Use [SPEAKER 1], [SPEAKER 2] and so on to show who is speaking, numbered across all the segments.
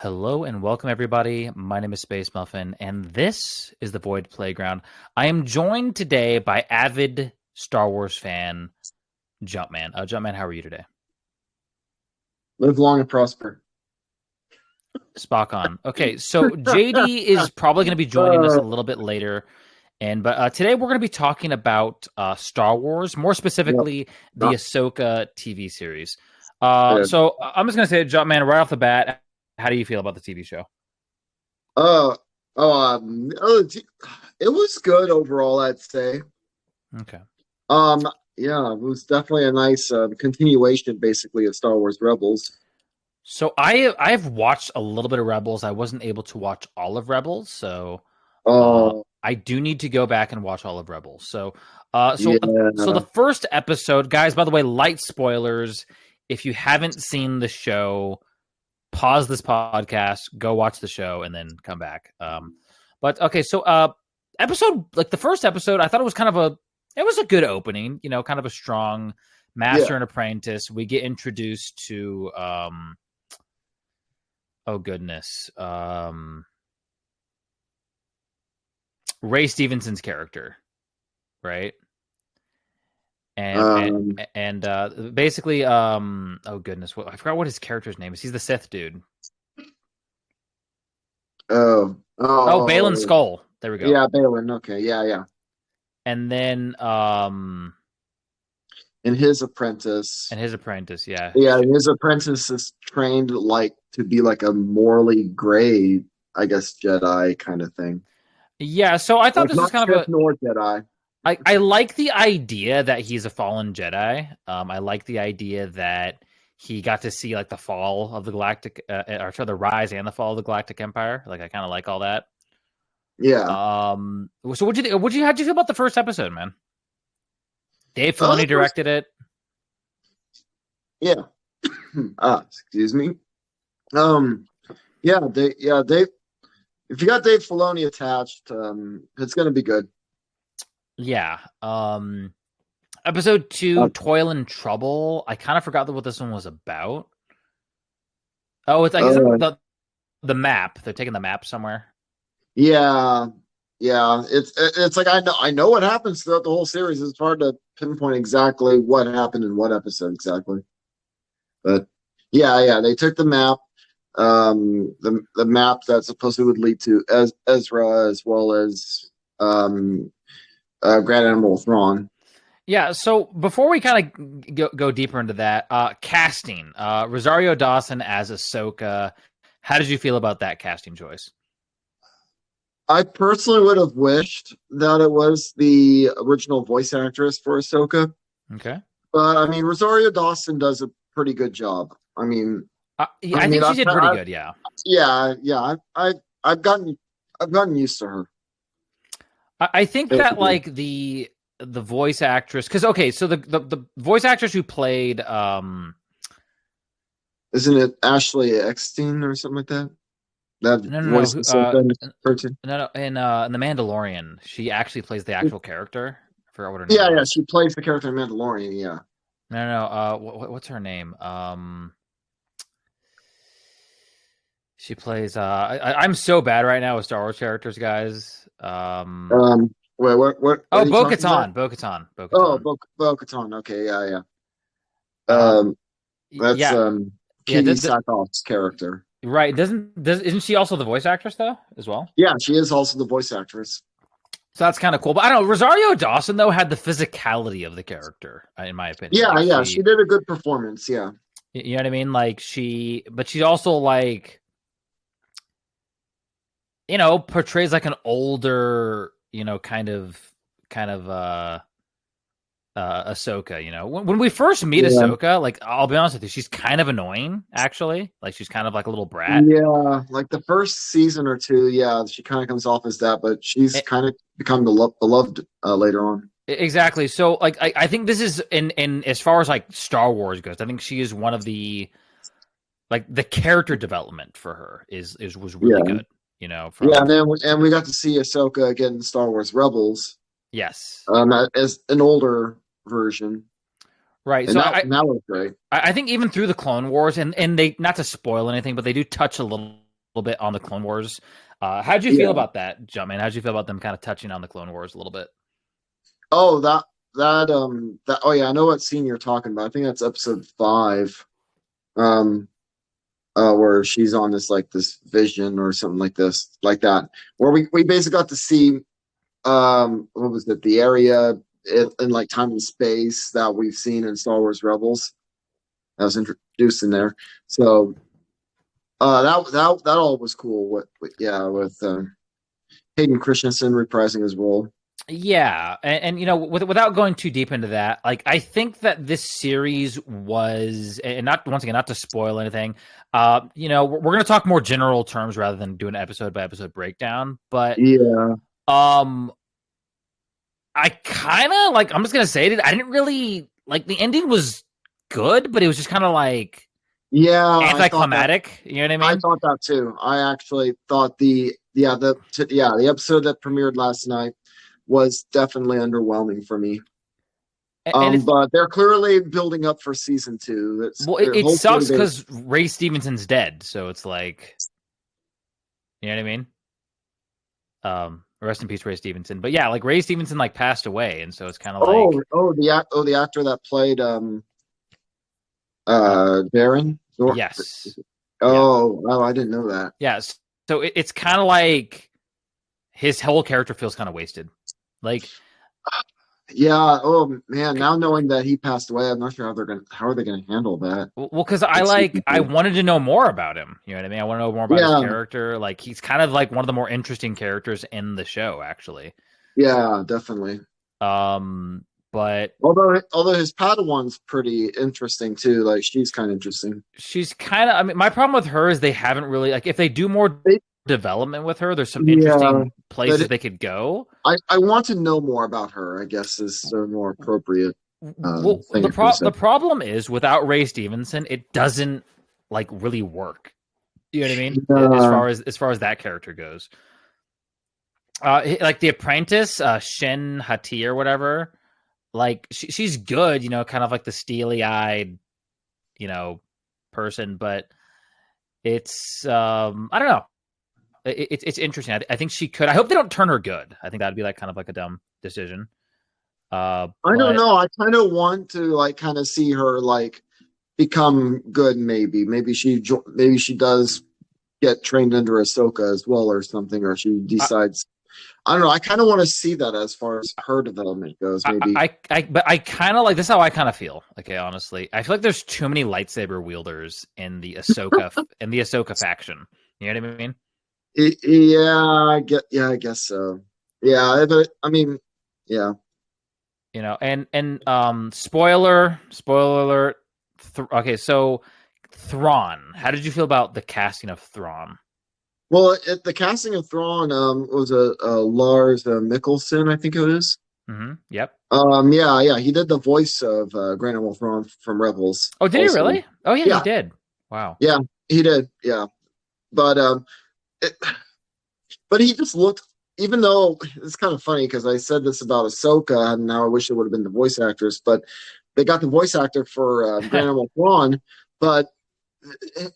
[SPEAKER 1] Hello and welcome, everybody. My name is Space Muffin, and this is the Void Playground. I am joined today by avid Star Wars fan Jumpman. Jumpman, how are you today?
[SPEAKER 2] Live long and prosper.
[SPEAKER 1] Spock on. Okay, so JD is probably going to be joining us
[SPEAKER 2] Uh,
[SPEAKER 1] a little bit later, but today we're going to be talking about Star Wars, more
[SPEAKER 2] yep.
[SPEAKER 1] specifically the
[SPEAKER 2] Uh,
[SPEAKER 1] Ahsoka TV series.
[SPEAKER 2] uh,
[SPEAKER 1] So I'm just going to say, Jumpman, right off the bat, how do you feel about the TV show?
[SPEAKER 2] oh, it was good overall, I'd say.
[SPEAKER 1] Okay.
[SPEAKER 2] Um, yeah, it was definitely a nice continuation, basically, of Star Wars Rebels.
[SPEAKER 1] So I've watched a little bit of Rebels. I wasn't able to watch all of Rebels, so
[SPEAKER 2] Oh,
[SPEAKER 1] I do need to go back and watch all of Rebels. So the
[SPEAKER 2] yeah,
[SPEAKER 1] first episode, guys. By the way, light spoilers. If you haven't seen the show, pause this podcast, go watch the show, and then come back. But okay, so episode like the first episode, I thought it was a good opening. You know, kind of a strong
[SPEAKER 2] yeah.
[SPEAKER 1] master and apprentice. We get introduced to oh goodness, Ray Stevenson's character, right? And
[SPEAKER 2] Um,
[SPEAKER 1] basically, oh goodness, I forgot what his character's name is. He's the Sith dude.
[SPEAKER 2] oh,
[SPEAKER 1] Oh, Balin
[SPEAKER 2] oh,
[SPEAKER 1] Skull. There we go.
[SPEAKER 2] yeah, Balin. Okay, yeah, yeah.
[SPEAKER 1] And then,
[SPEAKER 2] And his apprentice.
[SPEAKER 1] and his apprentice, yeah,
[SPEAKER 2] Yeah, and his apprentice is trained like to be like a morally gray, I guess, Jedi kind of thing.
[SPEAKER 1] yeah. So I thought
[SPEAKER 2] Like
[SPEAKER 1] this was
[SPEAKER 2] not
[SPEAKER 1] kind of
[SPEAKER 2] Sith
[SPEAKER 1] a.
[SPEAKER 2] nor Jedi.
[SPEAKER 1] I like the idea that he's a fallen Jedi. I like the idea that he got to see like the fall of the galactic, or sorry, the rise and the fall of the Galactic Empire. Like I kind of like all that.
[SPEAKER 2] Yeah.
[SPEAKER 1] So how'd you feel about the first episode, man? Dave
[SPEAKER 2] The
[SPEAKER 1] Filoni
[SPEAKER 2] first,
[SPEAKER 1] directed it.
[SPEAKER 2] yeah. Excuse me. Um, yeah, if you got Dave Filoni attached, it's gonna be good.
[SPEAKER 1] Yeah. Episode two,
[SPEAKER 2] Uh,
[SPEAKER 1] Toil and Trouble. I kind of forgot what this one was about. Oh, it's I guess
[SPEAKER 2] uh,
[SPEAKER 1] the map. They're taking the map somewhere.
[SPEAKER 2] yeah, yeah. It's like I know what happens throughout the whole series. It's hard to pinpoint exactly what happened in what episode exactly. But yeah, they took the map, the map that supposedly would lead to Ezra as well as um, Grand Admiral Thrawn.
[SPEAKER 1] Yeah. So before we kind of go deeper into that, casting Rosario Dawson as Ahsoka. How did you feel about that casting choice?
[SPEAKER 2] I personally would have wished that it was the original voice actress for Ahsoka,
[SPEAKER 1] Okay.
[SPEAKER 2] but I mean Rosario Dawson does a pretty good job.
[SPEAKER 1] Yeah,
[SPEAKER 2] I
[SPEAKER 1] I
[SPEAKER 2] mean,
[SPEAKER 1] think she did pretty good. Yeah.
[SPEAKER 2] yeah, I've gotten used to her.
[SPEAKER 1] I think that
[SPEAKER 2] Basically.
[SPEAKER 1] like the voice actress, because okay, so the voice actress who played
[SPEAKER 2] Isn't it Ashley Eckstein or something like that? That
[SPEAKER 1] no no
[SPEAKER 2] voice
[SPEAKER 1] no
[SPEAKER 2] is so good. Person.
[SPEAKER 1] no in the Mandalorian, she actually plays the actual character. I forgot what her name
[SPEAKER 2] Yeah,
[SPEAKER 1] was.
[SPEAKER 2] she plays the character in Mandalorian. Yeah.
[SPEAKER 1] No. What's her name? She plays. I'm so bad right now with Star Wars characters, guys.
[SPEAKER 2] Wait, what
[SPEAKER 1] Oh,
[SPEAKER 2] are you talking about?
[SPEAKER 1] Bo
[SPEAKER 2] Oh,
[SPEAKER 1] Katan.
[SPEAKER 2] Bo-Katan. Okay, yeah.
[SPEAKER 1] Um,
[SPEAKER 2] Um, that's
[SPEAKER 1] yeah, yeah.
[SPEAKER 2] Katie Sackhoff's character.
[SPEAKER 1] Right. Isn't she also the voice actress though as well?
[SPEAKER 2] Yeah, she is also the voice actress.
[SPEAKER 1] So that's kind of cool. But I don't know. Rosario Dawson though had the physicality of the character, in my opinion. Like
[SPEAKER 2] Yeah, she did a good performance. Yeah.
[SPEAKER 1] you know what I mean? Like but she's also like, portrays like an older, Ahsoka. When we first meet
[SPEAKER 2] Yeah.
[SPEAKER 1] Ahsoka, like I'll be honest with you, she's kind of annoying actually. Like she's kind of like a little brat.
[SPEAKER 2] Yeah, like the first season or two, yeah, she kind of comes off as that, but she's kind of become beloved later on.
[SPEAKER 1] Exactly. So like I think this is in as far as like Star Wars goes, I think she is one of the character development for her was really
[SPEAKER 2] Yeah,
[SPEAKER 1] good.
[SPEAKER 2] yeah,
[SPEAKER 1] From
[SPEAKER 2] and we got to see Ahsoka again in Star Wars Rebels,
[SPEAKER 1] yes.
[SPEAKER 2] as an older version,
[SPEAKER 1] Right.
[SPEAKER 2] and
[SPEAKER 1] So
[SPEAKER 2] that was great.
[SPEAKER 1] I think even through the Clone Wars and they not to spoil anything, but they do touch a little bit on the Clone Wars. How'd you feel about that, Jumpman? How'd you feel about them kind of touching on the Clone Wars a little bit?
[SPEAKER 2] Oh, that oh yeah, I know what scene you're talking about. I think that's episode 5. Um where she's on this vision or something like that. Where we basically got to see what was it, the area in like time and space that we've seen in Star Wars Rebels. That was introduced in there. So that all was cool. With Hayden Christensen reprising his role.
[SPEAKER 1] Yeah, and without going too deep into that, like I think that this series was, and not once again, not to spoil anything, we're going to talk more general terms rather than do an episode by episode breakdown. But
[SPEAKER 2] Yeah,
[SPEAKER 1] I kind of like. I'm just going to say it. I didn't really like the ending was good, but it was just kind of like anticlimactic. You know what I
[SPEAKER 2] I
[SPEAKER 1] mean?
[SPEAKER 2] thought that too. I actually thought the episode that premiered last night was definitely underwhelming for me. But they're clearly building up for season 2.
[SPEAKER 1] It sucks because Ray Stevenson's dead, so it's like, you know what I mean? Rest in peace, Ray Stevenson. But yeah, like Ray Stevenson like passed away, and so it's kind of like
[SPEAKER 2] the actor that played Darren.
[SPEAKER 1] Yes.
[SPEAKER 2] Oh, I didn't know that.
[SPEAKER 1] Yes. So it's kind of like his whole character feels kind of wasted. Like,
[SPEAKER 2] yeah. Oh man. Now knowing that he passed away, I'm not sure how are they gonna handle that.
[SPEAKER 1] well, because I wanted to know more about him. You know what I mean? I want to know more about his character. Like, he's kind of like one of the more interesting characters in the show, actually.
[SPEAKER 2] Yeah, definitely.
[SPEAKER 1] But
[SPEAKER 2] although his Padawan's pretty interesting too. Like, she's kind of interesting.
[SPEAKER 1] She's kind of. I mean, my problem with her is they haven't really like. If they do more development with her, there's some interesting places they could go.
[SPEAKER 2] I want to know more about her, I guess, is the more appropriate thing.
[SPEAKER 1] The problem is without Ray Stevenson, it doesn't like really work. You know what I mean? As far as that character goes. Like the apprentice, Shin Hati or whatever, like she's good, kind of like the steely-eyed, person, but it's I don't know. It's interesting. I think she could. I hope they don't turn her good. I think that'd be like kind of like a dumb decision.
[SPEAKER 2] I don't know. I kind of want to like kind of see her like become good. Maybe she does get trained under Ahsoka as well or something, or she decides. I don't know. I kind of want to see that as far as her development goes. Maybe
[SPEAKER 1] but I kind of like this. Is how I kind of feel. Okay, honestly, I feel like there's too many lightsaber wielders in the Ahsoka faction. You know what I mean?
[SPEAKER 2] I guess so. Yeah, but I mean, yeah.
[SPEAKER 1] And spoiler alert. Okay, so Thrawn. How did you feel about the casting of Thrawn?
[SPEAKER 2] Well, the casting of Thrawn was Lars Mikkelsen, I think it is.
[SPEAKER 1] Mm-hmm. Yep.
[SPEAKER 2] Yeah, he did the voice of Grand Admiral Thrawn from Rebels.
[SPEAKER 1] Oh, did he really? Oh, yeah, he did. Wow.
[SPEAKER 2] Yeah, he did. Yeah, but he just looked. Even though it's kind of funny because I said this about Ahsoka, and now I wish it would have been the voice actress, but they got the voice actor for Grand Admiral Thrawn, but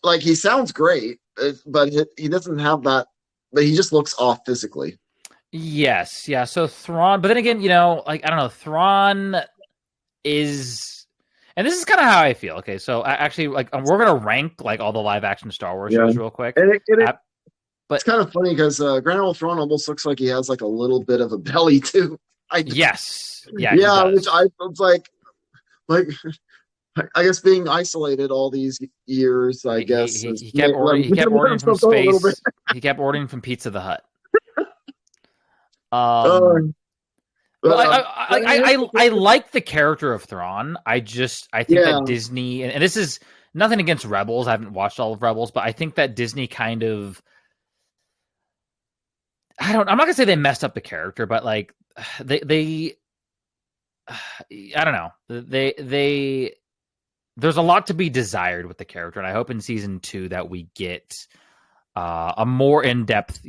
[SPEAKER 2] like he sounds great, but he doesn't have that. But he just looks off physically.
[SPEAKER 1] Yes, yeah. So Thrawn, but then again, like I don't know, Thrawn is, and this is kind of how I feel. Okay, so I actually like we're gonna rank like all the live action Star Wars shows real quick.
[SPEAKER 2] But it's kind of funny because Grand Admiral Thrawn almost looks like he has like a little bit of a belly too.
[SPEAKER 1] Yes, yeah,
[SPEAKER 2] which I was like. I guess being isolated all these years, I guess
[SPEAKER 1] he kept ordering from space. He kept ordering from Pizza the Hut. I like the character of Thrawn. I think that Disney, and this is nothing against Rebels. I haven't watched all of Rebels, but I think that Disney kind of, I'm not gonna say they messed up the character, but like they I don't know. There's a lot to be desired with the character, and I hope in season 2 that we get a more in-depth,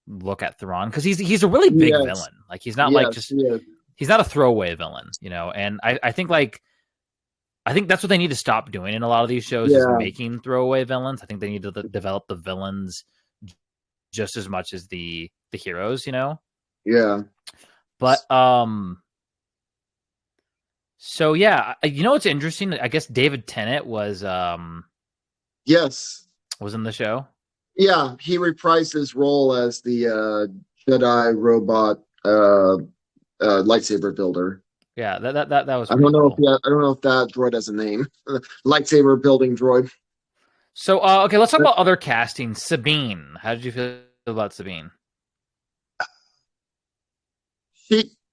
[SPEAKER 1] look at Thrawn, because he's a really big villain. Like he's not he's not a throwaway villain, And I think that's what they need to stop doing in a lot of these shows is making throwaway villains. I think they need to develop the villains just as much as the heroes, you know.
[SPEAKER 2] Yeah.
[SPEAKER 1] But so yeah, you know what's interesting? I guess David Tennant
[SPEAKER 2] Yes.
[SPEAKER 1] was in the show.
[SPEAKER 2] Yeah, he reprised his role as the Jedi robot lightsaber builder.
[SPEAKER 1] Yeah, that was pretty cool.
[SPEAKER 2] I don't know if that droid has a name. Lightsaber building droid.
[SPEAKER 1] So okay, let's talk about other casting. Sabine, how did you feel about Sabine?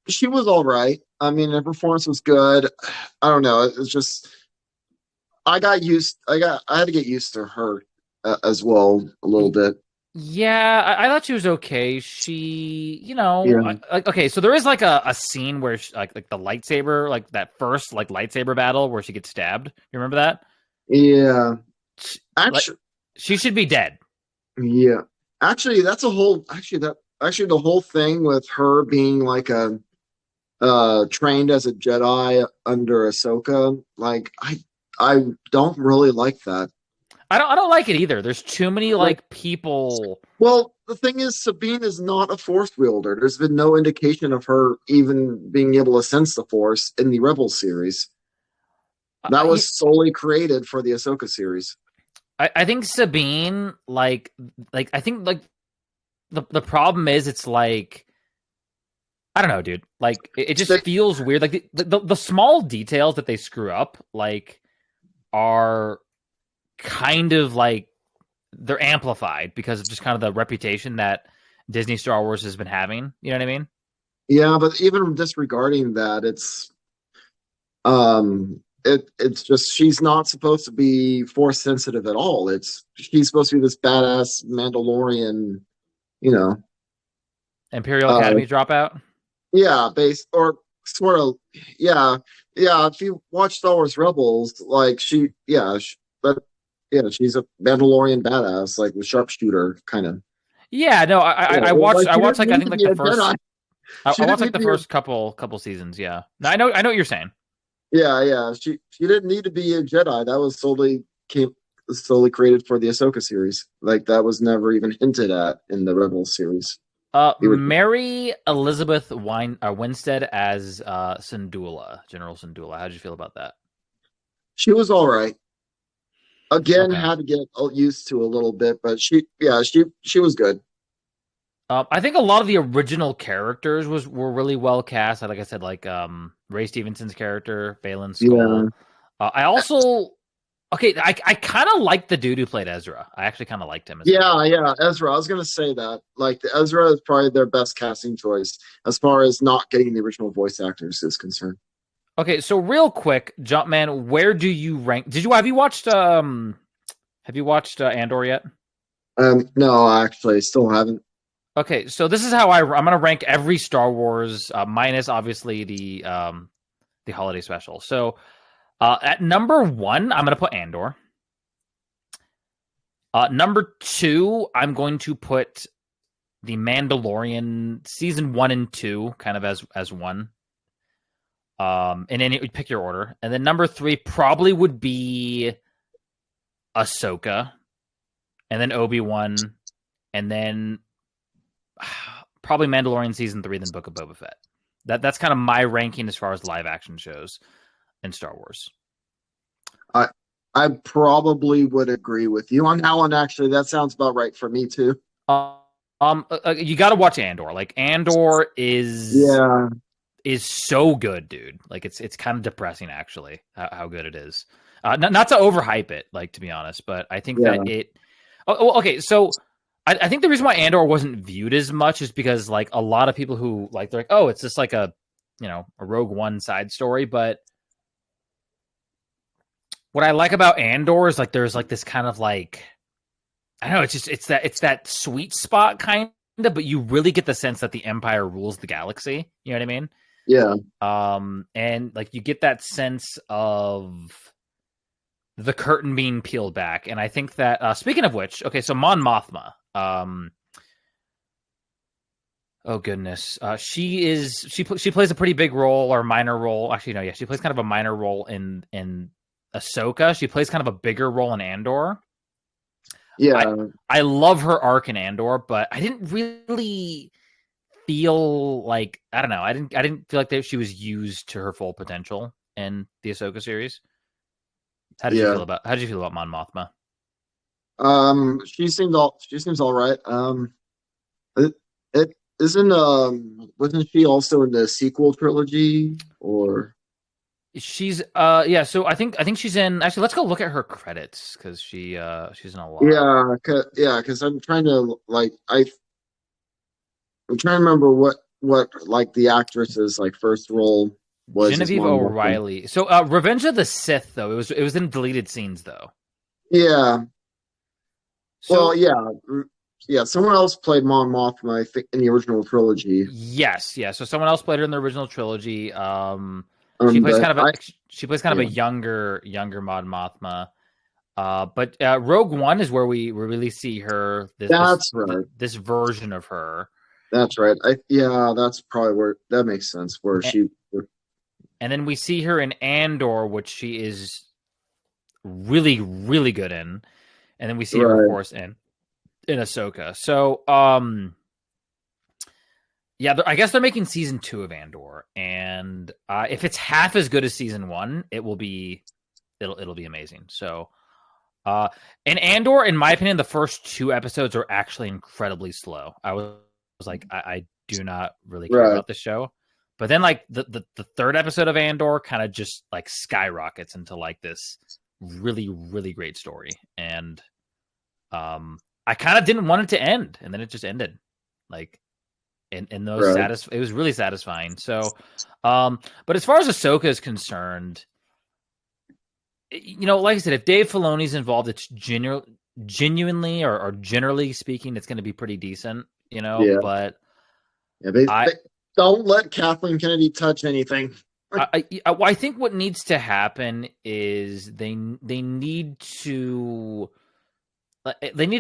[SPEAKER 2] She was all right. I mean, her performance was good. I don't know. It's just I had to get used to her as well a little bit.
[SPEAKER 1] Yeah, I thought she was okay. She, you know,
[SPEAKER 2] Yeah.
[SPEAKER 1] okay. So there is like a scene where like the lightsaber, like that first like lightsaber battle where she gets stabbed. You remember that?
[SPEAKER 2] Yeah.
[SPEAKER 1] Like,
[SPEAKER 2] Actually,
[SPEAKER 1] she should be dead.
[SPEAKER 2] yeah. Actually, that's a whole actually the whole thing with her being like a trained as a Jedi under Ahsoka, like I don't really like that.
[SPEAKER 1] I don't like it either. There's too many
[SPEAKER 2] Like,
[SPEAKER 1] like people.
[SPEAKER 2] well, the thing is, Sabine is not a Force wielder. There's been no indication of her even being able to sense the Force in the Rebel series. That
[SPEAKER 1] I,
[SPEAKER 2] was solely created for the Ahsoka series.
[SPEAKER 1] I think Sabine, I think like the problem is it's like I don't know, dude. Like it just feels weird. Like the small details that they screw up, like, are kind of like they're amplified because of just kind of the reputation that Disney Star Wars has been having. You know what I mean?
[SPEAKER 2] Yeah, but even disregarding that, it's just she's not supposed to be Force sensitive at all. It's she's supposed to be this badass Mandalorian, you know.
[SPEAKER 1] Imperial
[SPEAKER 2] Uh,
[SPEAKER 1] Academy dropout.
[SPEAKER 2] yeah, based or sort of, yeah, yeah. If you watch Star Wars Rebels, like but yeah, she's a Mandalorian badass, like the sharpshooter kind of.
[SPEAKER 1] Yeah, no,
[SPEAKER 2] Yeah,
[SPEAKER 1] I watched
[SPEAKER 2] like she
[SPEAKER 1] I
[SPEAKER 2] didn't need
[SPEAKER 1] think
[SPEAKER 2] to
[SPEAKER 1] like
[SPEAKER 2] be
[SPEAKER 1] the
[SPEAKER 2] a
[SPEAKER 1] first
[SPEAKER 2] Jedi.
[SPEAKER 1] I
[SPEAKER 2] She
[SPEAKER 1] watched
[SPEAKER 2] didn't
[SPEAKER 1] like
[SPEAKER 2] need
[SPEAKER 1] the
[SPEAKER 2] to be a
[SPEAKER 1] first couple seasons. Yeah, no, I know what you're saying.
[SPEAKER 2] yeah, yeah. She didn't need to be a Jedi. That was solely created for the Ahsoka series. Like that was never even hinted at in the Rebels series.
[SPEAKER 1] Mary Elizabeth Winstead as Syndulla, General Syndulla. How did you feel about that?
[SPEAKER 2] She was all right. Again,
[SPEAKER 1] Okay.
[SPEAKER 2] had to get used to a little bit, but she was good.
[SPEAKER 1] I think a lot of the original characters were really well cast. Like I said, like Ray Stevenson's character, Valen
[SPEAKER 2] Yeah,
[SPEAKER 1] Skull. I also I kind of liked the dude who played Ezra. I actually kind of liked him as
[SPEAKER 2] yeah,
[SPEAKER 1] Ezra.
[SPEAKER 2] yeah. Ezra, I was gonna say that. Like Ezra is probably their best casting choice as far as not getting the original voice actors is concerned.
[SPEAKER 1] Okay, so real quick, Jumpman, where do you rank? Have you watched Andor yet?
[SPEAKER 2] No, actually, still haven't.
[SPEAKER 1] Okay, so this is how I'm going to rank every Star Wars, minus obviously the holiday special. So at number 1, I'm going to put Andor. Number 2, I'm going to put the Mandalorian season 1 and 2, kind of as one. And then you pick your order, and then number 3 probably would be Ahsoka, and then Obi-Wan, and then probably Mandalorian season 3, then Book of Boba Fett. That's kind of my ranking as far as live action shows in Star Wars.
[SPEAKER 2] I probably would agree with you on that one. Actually, that sounds about right for me too.
[SPEAKER 1] You got to watch Andor. Like Andor is so good, dude. Like it's kind of depressing actually how good it is. Not to overhype it, like, to be honest, but I think that it. Oh, okay, so I think the reason why Andor wasn't viewed as much is because like a lot of people who like they're like, oh, it's just like a Rogue One side story, but what I like about Andor is like there's like this kind of like I don't know, it's that sweet spot kind of, but you really get the sense that the Empire rules the galaxy. You know what I mean?
[SPEAKER 2] Yeah.
[SPEAKER 1] And like you get that sense of the curtain being peeled back, and I think that speaking of which, okay, so Mon Mothma, oh goodness, she plays a pretty big role or minor role. Actually, no, yeah, she plays kind of a minor role in Ahsoka. She plays kind of a bigger role in Andor. I
[SPEAKER 2] Yeah,
[SPEAKER 1] I love her arc in Andor, but I didn't really feel like I don't know. I didn't feel like that she was used to her full potential in the Ahsoka series.
[SPEAKER 2] yeah.
[SPEAKER 1] How did you feel about Mon Mothma?
[SPEAKER 2] She seems all right. It, it isn't wasn't she also in the sequel trilogy or
[SPEAKER 1] She's yeah, so I think she's in actually let's go look at her credits because she's in a lot.
[SPEAKER 2] because I'm trying to I'm trying to remember what like the actress's like first role was as
[SPEAKER 1] Genevieve
[SPEAKER 2] Mon Mothma.
[SPEAKER 1] O'Reilly. So Revenge of the Sith though, it was in deleted scenes though.
[SPEAKER 2] Yeah, well,
[SPEAKER 1] So
[SPEAKER 2] yeah. Someone else played Mon Mothma, I think, in the original trilogy.
[SPEAKER 1] yes, yeah. So someone else played her in the original trilogy. She plays
[SPEAKER 2] But
[SPEAKER 1] kind of a she plays kind of a
[SPEAKER 2] yeah,
[SPEAKER 1] younger Mon Mothma. But Rogue One is where we really see her
[SPEAKER 2] that's right.
[SPEAKER 1] this version of her,
[SPEAKER 2] That's right. That's probably where that makes sense. Where
[SPEAKER 1] and,
[SPEAKER 2] she,
[SPEAKER 1] and then we see her in Andor, which she is really good in, and then we see her of
[SPEAKER 2] right,
[SPEAKER 1] course in Ahsoka. So yeah, I guess they're making season 2 of Andor, and if it's half as good as season 1, it'll be amazing. So Uh, in Andor, in my opinion, the first 2 episodes are actually incredibly slow. I was like, I do not really care
[SPEAKER 2] right,
[SPEAKER 1] about this show. But then, like the third episode of Andor, kind of just like skyrockets into like this really great story, and I kind of didn't want it to end, and then it just ended. Like, in those
[SPEAKER 2] right.
[SPEAKER 1] it was really satisfying. So, but as far as Ahsoka is concerned, like I said, if Dave Filoni's involved, it's genuinely or generally speaking, it's going to be pretty decent,
[SPEAKER 2] Yeah,
[SPEAKER 1] But
[SPEAKER 2] yeah.
[SPEAKER 1] I,
[SPEAKER 2] They don't let Kathleen Kennedy touch anything.
[SPEAKER 1] I think what needs to happen is they need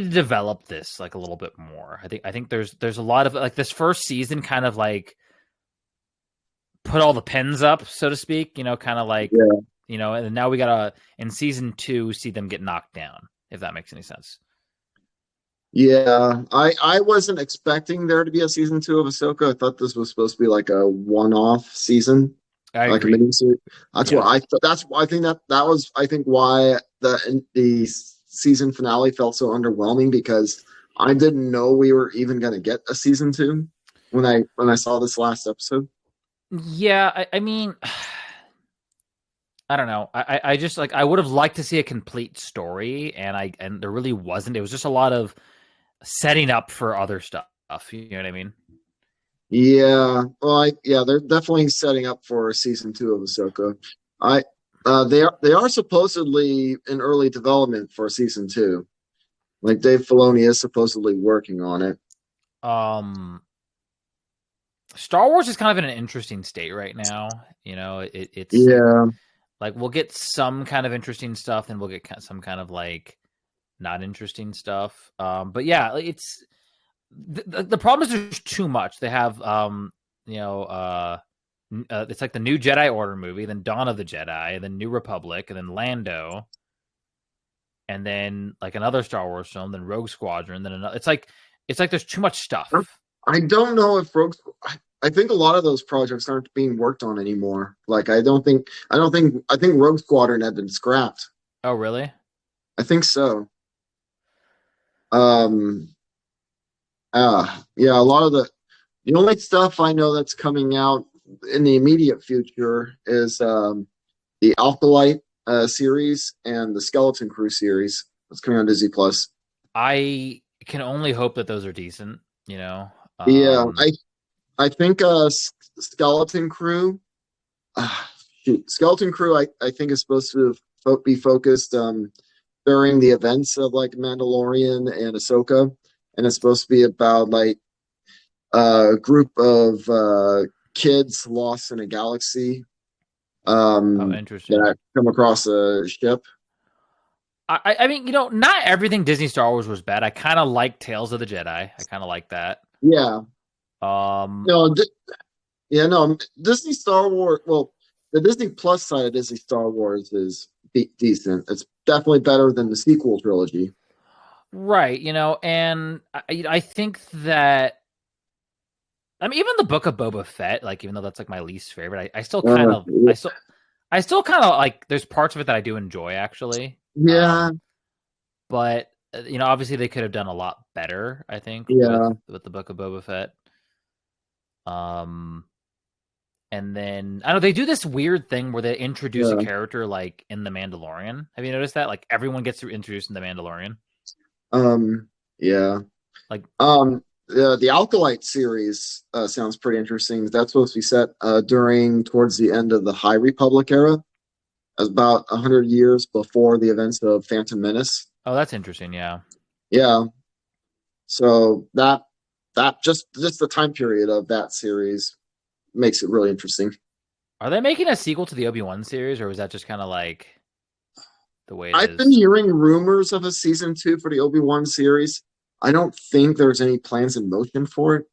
[SPEAKER 1] to develop this like a little bit more. I think there's a lot of like this first season kind of like put all the pens up, so to speak, kind of like,
[SPEAKER 2] Yeah,
[SPEAKER 1] and now we gotta in season 2 see them get knocked down, if that makes any sense.
[SPEAKER 2] yeah. I wasn't expecting there to be a season two of Ahsoka. I thought this was supposed to be like a one-off season,
[SPEAKER 1] I
[SPEAKER 2] like a
[SPEAKER 1] agree.
[SPEAKER 2] mini series. That's what
[SPEAKER 1] Yeah.
[SPEAKER 2] I thought. That's I think that was I think why the season finale felt so underwhelming because I didn't know we were even going to get a season two when I saw this last episode.
[SPEAKER 1] Yeah, I mean, I don't know. I just like I would have liked to see a complete story, and there really wasn't. It was just a lot of setting up for other stuff. You know what I mean?
[SPEAKER 2] Yeah, well, they're definitely setting up for season two of Ahsoka. I they are supposedly in early development for season two. Like Dave Filoni is supposedly working on it.
[SPEAKER 1] Um, Star Wars is kind of in an interesting state right now. It's
[SPEAKER 2] Yeah,
[SPEAKER 1] like we'll get some kind of interesting stuff, and we'll get some kind of like not interesting stuff. But yeah, it's the problem is there's too much. They have it's like the new Jedi Order movie, then Dawn of the Jedi, then New Republic, and then Lando, and then like another Star Wars film, then Rogue Squadron, then another. It's like there's too much stuff.
[SPEAKER 2] I don't know if Rogue. I think a lot of those projects aren't being worked on anymore. Like I think Rogue Squadron had been scrapped.
[SPEAKER 1] Oh, really?
[SPEAKER 2] I think so. Um, yeah, a lot of the only stuff I know that's coming out in the immediate future is the Alphalite series and the Skeleton Crew series that's coming on Disney Plus.
[SPEAKER 1] I can only hope that those are decent.
[SPEAKER 2] Yeah,
[SPEAKER 1] Um,
[SPEAKER 2] I think Skeleton Crew. Uh, Skeleton Crew. I think is supposed to be focused during the events of like Mandalorian and Ahsoka, and it's supposed to be about like a group of kids lost in a galaxy
[SPEAKER 1] oh,
[SPEAKER 2] that
[SPEAKER 1] interesting.
[SPEAKER 2] come across a ship.
[SPEAKER 1] I mean, not everything Disney Star Wars was bad. I kind of like Tales of the Jedi. I kind of like that.
[SPEAKER 2] Yeah,
[SPEAKER 1] Um,
[SPEAKER 2] no, yeah, no. Disney Star Wars. Well, the Disney Plus side of Disney Star Wars is decent. It's definitely better than the sequel trilogy.
[SPEAKER 1] Right, and I think that I mean even the Book of Boba Fett, like even though that's like my least favorite, I still kind of I still kind of like there's parts of it that I do enjoy actually.
[SPEAKER 2] Yeah,
[SPEAKER 1] But obviously they could have done a lot better, I think, with
[SPEAKER 2] yeah,
[SPEAKER 1] the Book of Boba Fett. Um and then I don't know they do this weird thing where they introduce a
[SPEAKER 2] yeah.
[SPEAKER 1] character like in The Mandalorian. Have you noticed that? Like everyone gets introduced in The Mandalorian.
[SPEAKER 2] Yeah.
[SPEAKER 1] Like
[SPEAKER 2] The Alkalite series sounds pretty interesting. That's supposed to be set towards the end of the High Republic era, about 100 years before the events of Phantom Menace.
[SPEAKER 1] oh, that's interesting, yeah.
[SPEAKER 2] Yeah, so that just the time period of that series makes it really interesting.
[SPEAKER 1] Are they making a sequel to the Obi-Wan series, or was that just kind of like the way it
[SPEAKER 2] I've been
[SPEAKER 1] is?
[SPEAKER 2] hearing rumors of a season 2 for the Obi-Wan series. I don't think there's any plans in motion for it.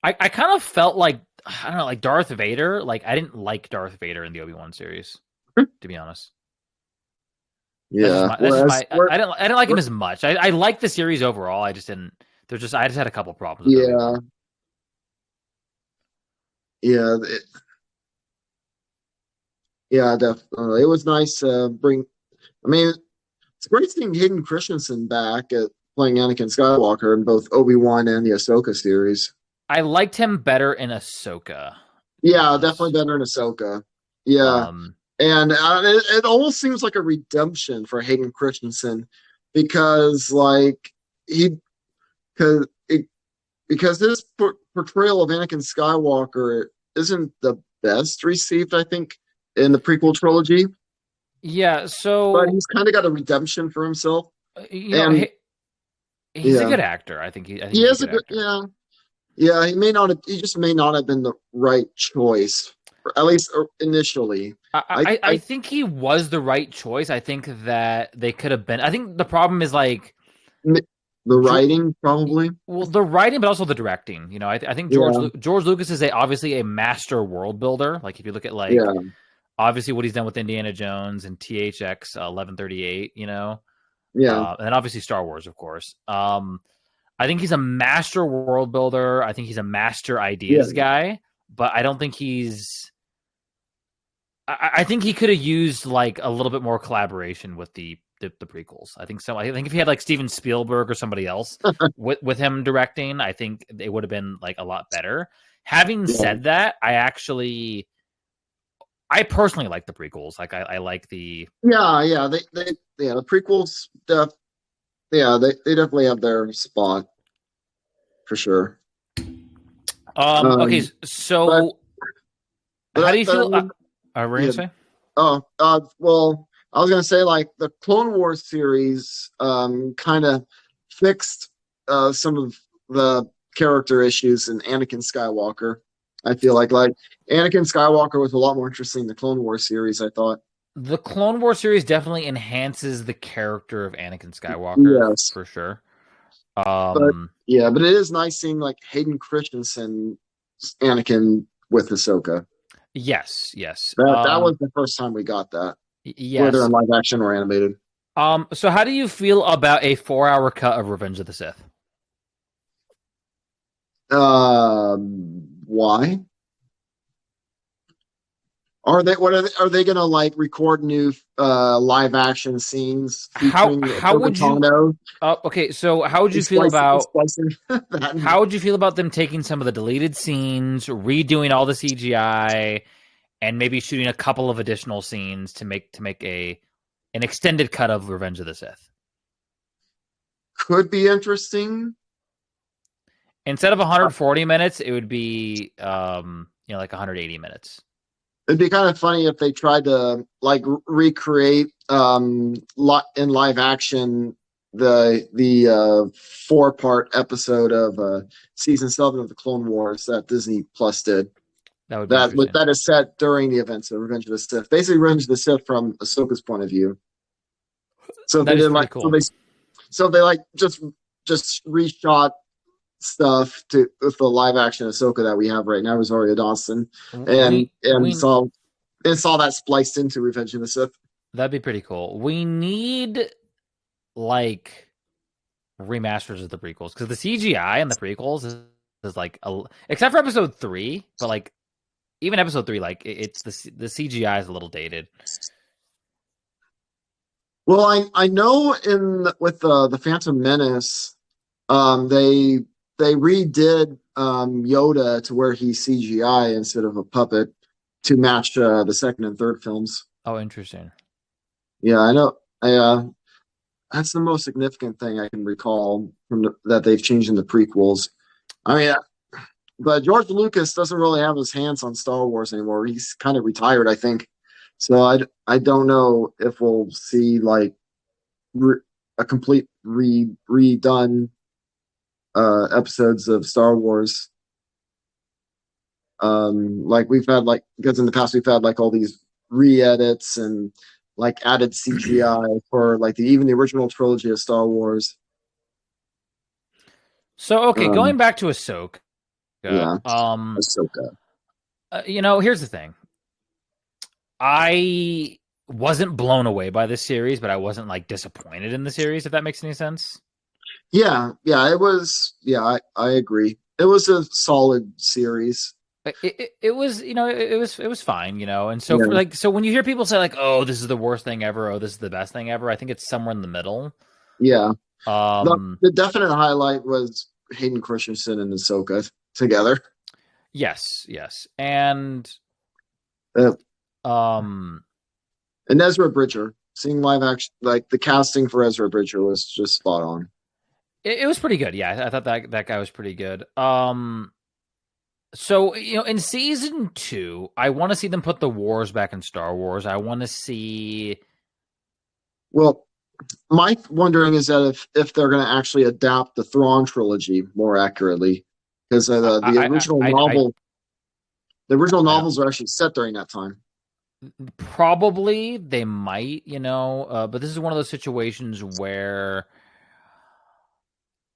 [SPEAKER 1] I kind of felt like I don't know, like Darth Vader. Like I didn't like Darth Vader in the Obi-Wan series, to be honest. That's just
[SPEAKER 2] Yeah,
[SPEAKER 1] my. That's just
[SPEAKER 2] whereas
[SPEAKER 1] my. I didn't like him as much. I like the series overall. I just didn't. I just had a couple problems with Obi
[SPEAKER 2] yeah,
[SPEAKER 1] Wan.
[SPEAKER 2] yeah, yeah, definitely. It was nice bring. I mean, it's great seeing Hayden Christensen back at playing Anakin Skywalker in both Obi-Wan and the Ahsoka series.
[SPEAKER 1] I liked him better in Ahsoka, to be
[SPEAKER 2] Yeah, definitely
[SPEAKER 1] honest.
[SPEAKER 2] better in Ahsoka. Yeah,
[SPEAKER 1] Um,
[SPEAKER 2] and it almost seems like a redemption for Hayden Christensen because, like, he because it, because his portrayal of Anakin Skywalker isn't the best received, I think, in the prequel trilogy.
[SPEAKER 1] yeah.
[SPEAKER 2] But
[SPEAKER 1] So
[SPEAKER 2] he's kind of got a redemption for himself,
[SPEAKER 1] you know,
[SPEAKER 2] and
[SPEAKER 1] he's a
[SPEAKER 2] yeah,
[SPEAKER 1] good actor. I think
[SPEAKER 2] he
[SPEAKER 1] he's a
[SPEAKER 2] is a
[SPEAKER 1] good
[SPEAKER 2] good
[SPEAKER 1] actor.
[SPEAKER 2] yeah. Yeah, he just may not have been the right choice, or at least initially.
[SPEAKER 1] I think he was the right choice. I think that they could have been. I think the problem is like
[SPEAKER 2] The
[SPEAKER 1] George,
[SPEAKER 2] writing probably.
[SPEAKER 1] well, the writing, but also the directing. I think
[SPEAKER 2] Yeah,
[SPEAKER 1] George Lucas is obviously a master world builder. Like if you look at like
[SPEAKER 2] yeah,
[SPEAKER 1] obviously what he's done with Indiana Jones and THX 1138,
[SPEAKER 2] yeah,
[SPEAKER 1] and then obviously Star Wars, of course. I think he's a master world builder. I think he's a master
[SPEAKER 2] yeah,
[SPEAKER 1] ideas guy, but I don't think he's. I think he could have used like a little bit more collaboration with the prequels. I think so. I think if he had like Steven Spielberg or somebody else with him directing, I think it would have been like a lot better. Having
[SPEAKER 2] yeah,
[SPEAKER 1] said that, I personally like the prequels. Like I like the
[SPEAKER 2] yeah. The prequels. Yeah, they definitely have their spot for sure.
[SPEAKER 1] Okay,
[SPEAKER 2] Um, but
[SPEAKER 1] so how do
[SPEAKER 2] but
[SPEAKER 1] you
[SPEAKER 2] I
[SPEAKER 1] feel?
[SPEAKER 2] mean,
[SPEAKER 1] Were you gonna
[SPEAKER 2] yeah.
[SPEAKER 1] say?
[SPEAKER 2] Well, I was gonna say like the Clone Wars series kind of fixed some of the character issues in Anakin Skywalker. I feel like Anakin Skywalker was a lot more interesting in the Clone Wars series, I thought.
[SPEAKER 1] The Clone Wars series definitely enhances the character of Anakin Skywalker
[SPEAKER 2] Yes.
[SPEAKER 1] for sure.
[SPEAKER 2] But
[SPEAKER 1] Um,
[SPEAKER 2] yeah, but it is nice seeing like Hayden Christensen Anakin with Ahsoka.
[SPEAKER 1] yes, yes.
[SPEAKER 2] That was the first time we got that, whether
[SPEAKER 1] Yes.
[SPEAKER 2] in live action or animated.
[SPEAKER 1] So how do you feel about a 4 hour cut of Revenge of the Sith?
[SPEAKER 2] Why? Are they what are they gonna like record new live action scenes
[SPEAKER 1] How
[SPEAKER 2] featuring
[SPEAKER 1] how
[SPEAKER 2] Ahsoka
[SPEAKER 1] would you
[SPEAKER 2] Tano
[SPEAKER 1] okay, so how would
[SPEAKER 2] and
[SPEAKER 1] you feel about
[SPEAKER 2] splicing that?
[SPEAKER 1] how would you feel about them taking some of the deleted scenes, redoing all the CGI, and maybe shooting a couple of additional scenes to make a an extended cut of Revenge of the Sith?
[SPEAKER 2] Could be interesting.
[SPEAKER 1] Instead of 140 minutes, it would be like 180 minutes.
[SPEAKER 2] It'd be kind of funny if they tried to like recreate in live action the 4-part episode of season 7 of the Clone Wars that Disney Plus did.
[SPEAKER 1] That would be interesting.
[SPEAKER 2] That is set during the events of Revenge of the Sith. Basically, Revenge of the Sith from Ahsoka's point of view. So if they
[SPEAKER 1] That is
[SPEAKER 2] did
[SPEAKER 1] pretty
[SPEAKER 2] like
[SPEAKER 1] cool.
[SPEAKER 2] so they like just reshot stuff to with the live action Ahsoka that we have right now, Rosario Dawson, and
[SPEAKER 1] We we
[SPEAKER 2] saw that spliced into Revenge of the Sith.
[SPEAKER 1] That'd be pretty cool. We need like remasters of the prequels because the CGI in the prequels is like except for episode 3, but like even episode 3, like it's the CGI is a little dated.
[SPEAKER 2] Well, I know with the Phantom Menace, they redid Yoda to where he's CGI instead of a puppet to match the second and third films.
[SPEAKER 1] Oh, interesting.
[SPEAKER 2] Yeah, I know. That's the most significant thing I can recall that they've changed in the prequels. I mean, but George Lucas doesn't really have his hands on Star Wars anymore. He's kind of retired, I think. So I don't know if we'll see like a complete redone episodes of Star Wars. Like we've had like because in the past we've had like all these re-edits and like added CGI for like even the original trilogy of Star Wars.
[SPEAKER 1] So okay, going back to Ahsoka.
[SPEAKER 2] Yeah, Ahsoka.
[SPEAKER 1] Here's the thing. I wasn't blown away by this series, but I wasn't like disappointed in the series, if that makes any sense.
[SPEAKER 2] Yeah, it was. Yeah, I agree. It was a solid series.
[SPEAKER 1] It was, it was fine, and so
[SPEAKER 2] Yeah.
[SPEAKER 1] for like, so when you hear people say like, "Oh, this is the worst thing ever," "Oh, this is the best thing ever," I think it's somewhere in the middle.
[SPEAKER 2] Yeah, the definite highlight was Hayden Christensen and Ahsoka together.
[SPEAKER 1] Yes, and
[SPEAKER 2] and Ezra Bridger, seeing live action, like the casting for Ezra Bridger was just spot on.
[SPEAKER 1] It was pretty good. Yeah, I thought that guy was pretty good. So, in season 2, I want to see them put the wars back in Star Wars. I want to see.
[SPEAKER 2] Well, my wondering is that if they're going to actually adapt the Thrawn trilogy more accurately, because the original novels are actually set during that time.
[SPEAKER 1] Probably they might, but this is one of those situations where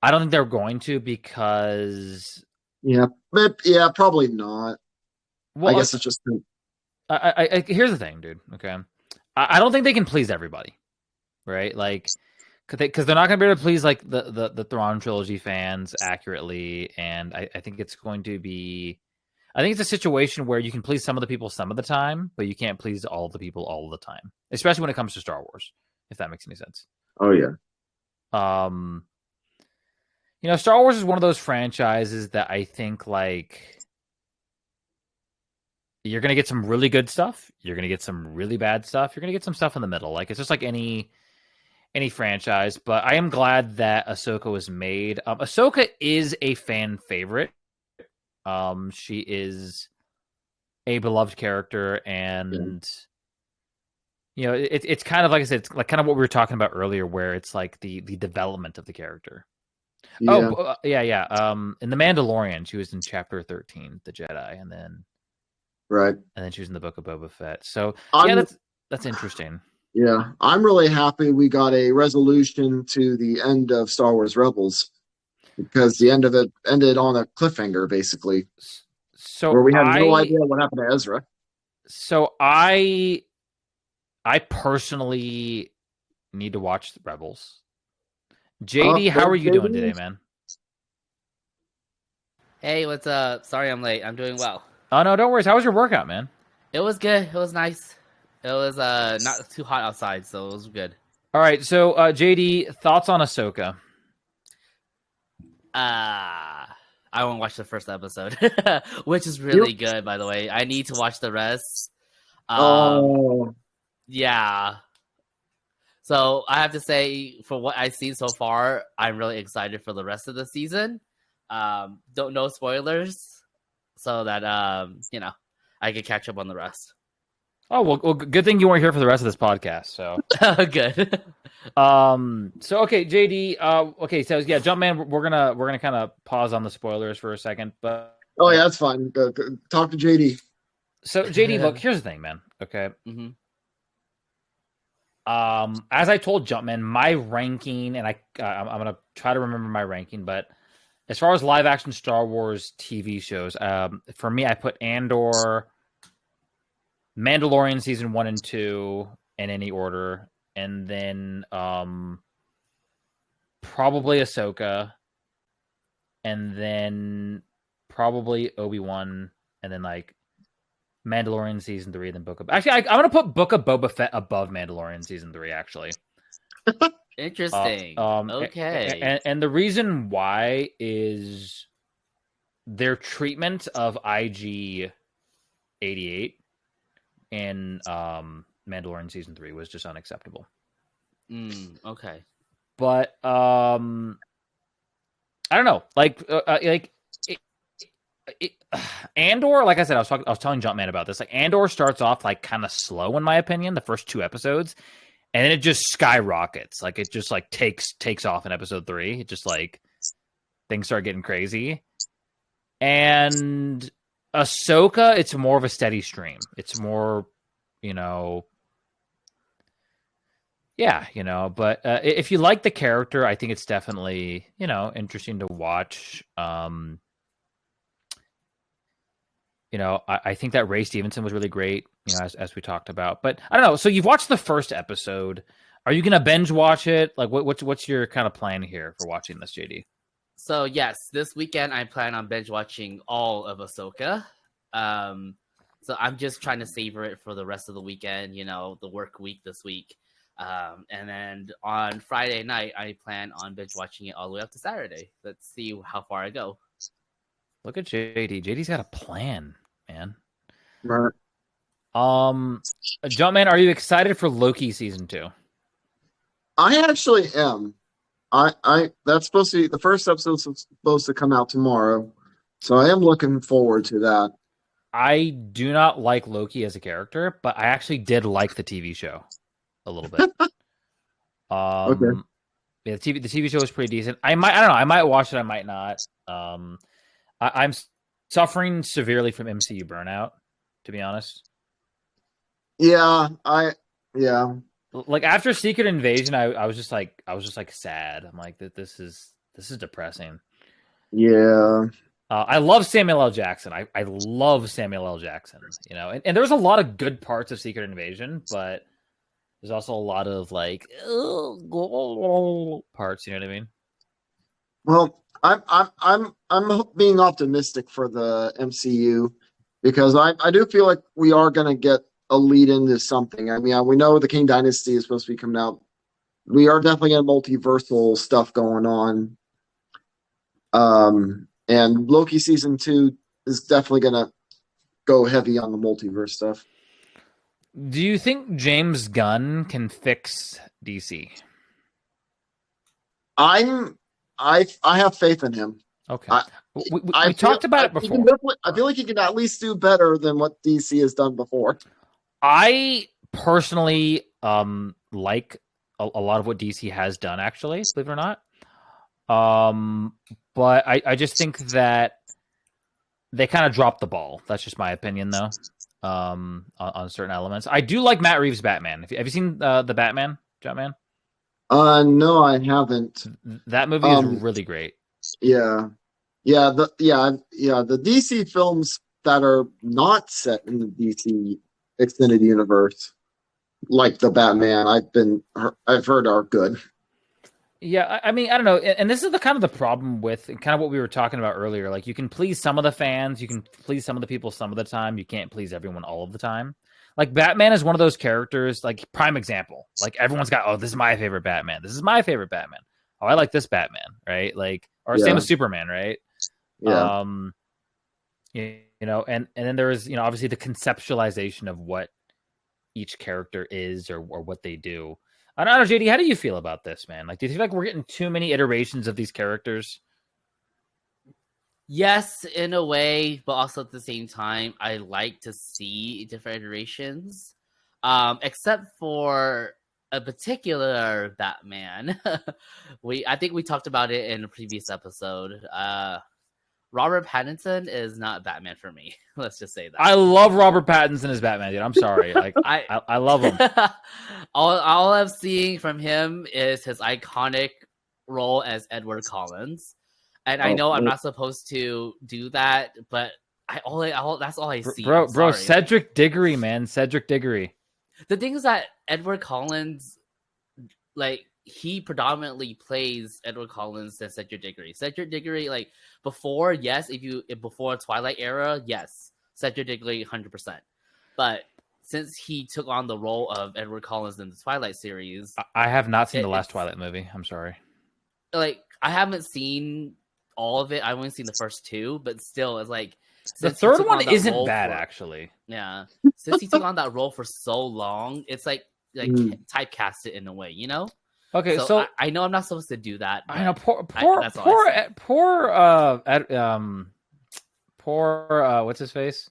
[SPEAKER 1] I don't think they're going to because.
[SPEAKER 2] Yeah, probably not. Well, I guess it's just.
[SPEAKER 1] Here's the thing, dude. Okay, I don't think they can please everybody, right? Like, because they're not going to be able to please like the Thrawn trilogy fans accurately, and I think it's going to be. I think it's a situation where you can please some of the people some of the time, but you can't please all of the people all of the time, especially when it comes to Star Wars, if that makes any sense.
[SPEAKER 2] Oh yeah.
[SPEAKER 1] Star Wars is one of those franchises that I think like you're going to get some really good stuff. You're going to get some really bad stuff. You're going to get some stuff in the middle. Like, it's just like any franchise, but I am glad that Ahsoka was made. Ahsoka is a fan favorite. She is a beloved character, and it's kind of like I said, it's like kind of what we were talking about earlier, where it's like the development of the character.
[SPEAKER 2] Yeah.
[SPEAKER 1] Yeah. In The Mandalorian, she was in Chapter 13, the Jedi, and then
[SPEAKER 2] right,
[SPEAKER 1] and then she was in the Book of Boba Fett. So that's interesting.
[SPEAKER 2] Yeah, I'm really happy we got a resolution to the end of Star Wars Rebels because the end of it ended on a cliffhanger, basically.
[SPEAKER 1] So
[SPEAKER 2] where we had no idea what happened to Ezra.
[SPEAKER 1] So I personally need to watch the Rebels. JD, how are you doing today, man?
[SPEAKER 3] Hey, what's up? Sorry I'm late. I'm doing well.
[SPEAKER 1] Oh, no, don't worry. How was your workout, man?
[SPEAKER 3] It was good. It was nice. It was not too hot outside, so it was good.
[SPEAKER 1] All right, so JD, thoughts on Ahsoka?
[SPEAKER 3] I want to watch the first episode, which is really good, by the way. I need to watch the rest. Yeah. So I have to say, for what I've seen so far, I'm really excited for the rest of the season. Don't know spoilers, so that I can catch up on the rest.
[SPEAKER 1] Oh, well, good thing you weren't here for the rest of this podcast. So
[SPEAKER 3] good.
[SPEAKER 1] So okay, JD. Okay, so yeah, Jumpman. We're gonna kind of pause on the spoilers for a second, but
[SPEAKER 2] yeah, that's fine. Talk to JD.
[SPEAKER 1] So JD, look, here's the thing, man. Okay.
[SPEAKER 3] Mm-hmm.
[SPEAKER 1] As I told Jumpman, my ranking, and I'm gonna try to remember my ranking, but as far as live action Star Wars TV shows, for me, I put Andor, Mandalorian season 1 and 2 in any order, and then probably Ahsoka, and then probably Obi-Wan, and then like Mandalorian season 3, and then Book of. Actually, I'm gonna put Book of Boba Fett above Mandalorian season 3. Actually,
[SPEAKER 3] Interesting. Okay.
[SPEAKER 1] and the reason why is their treatment of IG-88 in Mandalorian season 3 was just unacceptable.
[SPEAKER 3] Okay.
[SPEAKER 1] But I don't know, like Andor, like I said, I was telling Jumpman about this. Like Andor starts off like kind of slow in my opinion, the first 2 episodes, and then it just skyrockets. Like it just like takes off in episode 3. It just like things start getting crazy. And Ahsoka, it's more of a steady stream. It's more, but if you like the character, I think it's definitely, interesting to watch. I think that Ray Stevenson was really great, as we talked about. But I don't know. So you've watched the first episode. Are you going to binge watch it? Like, what's your kind of plan here for watching this, JD?
[SPEAKER 3] So yes, this weekend I plan on binge watching all of Ahsoka. So I'm just trying to savor it for the rest of the weekend, the work week this week. And then on Friday night, I plan on binge watching it all the way up to Saturday. Let's see how far I go.
[SPEAKER 1] Look at JD. JD's got a plan, man.
[SPEAKER 2] Right.
[SPEAKER 1] Jumpman, are you excited for Loki season 2?
[SPEAKER 2] I actually am. I that's supposed to be the first episode supposed to come out tomorrow, so I am looking forward to that.
[SPEAKER 1] I do not like Loki as a character, but I actually did like the TV show a little bit.
[SPEAKER 2] Okay.
[SPEAKER 1] Yeah, the TV show was pretty decent. I don't know. I might watch it. I might not. I'm suffering severely from MCU burnout, to be honest.
[SPEAKER 2] Yeah.
[SPEAKER 1] Like after Secret Invasion, I was just like sad. I'm like, this is depressing.
[SPEAKER 2] Yeah.
[SPEAKER 1] I love Samuel L. Jackson. I love Samuel L. Jackson. And there's a lot of good parts of Secret Invasion, but there's also a lot of like parts. You know what I mean?
[SPEAKER 2] Well, I'm being optimistic for the MCU because I do feel like we are going to get a lead into something. I mean, we know the King Dynasty is supposed to be coming out. We are definitely getting multiversal stuff going on. And Loki season 2 is definitely going to go heavy on the multiverse stuff.
[SPEAKER 1] Do you think James Gunn can fix DC?
[SPEAKER 2] I have faith in him.
[SPEAKER 1] Okay. We talked about it before.
[SPEAKER 2] I feel like he can at least do better than what DC has done before.
[SPEAKER 1] I personally like a lot of what DC has done, actually, believe it or not. But I just think that they kind of dropped the ball. That's just my opinion, though, on certain elements. I do like Matt Reeves' Batman. Have you seen the Batman, Jumpman?
[SPEAKER 2] No, I haven't.
[SPEAKER 1] That movie is really great.
[SPEAKER 2] Yeah. The DC films that are not set in the DC extended universe, like the Batman, I've heard are good.
[SPEAKER 1] Yeah, I mean, I don't know, and this is the kind of the problem with kind of what we were talking about earlier. Like, you can please some of the fans, you can please some of the people some of the time, you can't please everyone all of the time. Like, Batman is one of those characters, like, prime example. Like, everyone's got, oh, this is my favorite Batman. This is my favorite Batman. Oh, I like this Batman, right? Like, or same with Superman, right?
[SPEAKER 2] Yeah.
[SPEAKER 1] And then there is, obviously the conceptualization of what each character is or what they do. I don't know, JD, how do you feel about this, man? Like, do you feel like we're getting too many iterations of these characters?
[SPEAKER 3] Yes, in a way, but also at the same time, I like to see different iterations. Except for a particular Batman. I think we talked about it in a previous episode. Robert Pattinson is not Batman for me. Let's just say that.
[SPEAKER 1] I love Robert Pattinson as Batman, dude. I'm sorry. Like I love him.
[SPEAKER 3] all I'm seeing from him is his iconic role as Edward Collins. And I know I'm not supposed to do that, but that's all I see.
[SPEAKER 1] Bro, Cedric Diggory, man. Cedric Diggory.
[SPEAKER 3] The thing is that Edward Collins, like, he predominantly plays Edward Collins and Cedric Diggory. Cedric Diggory, like before, yes, before Twilight era, yes, Cedric Diggory 100%. But since he took on the role of Edward Collins in the Twilight series,
[SPEAKER 1] I have not seen the last Twilight movie. I'm sorry.
[SPEAKER 3] Like I haven't seen all of it. I've only seen the first two, but still, it's like
[SPEAKER 1] the third one isn't bad actually.
[SPEAKER 3] Yeah, since he took on that role for so long, it's like typecast it in a way, you know.
[SPEAKER 1] Okay, so
[SPEAKER 3] I know I'm not supposed to do that.
[SPEAKER 1] I know poor what's his face?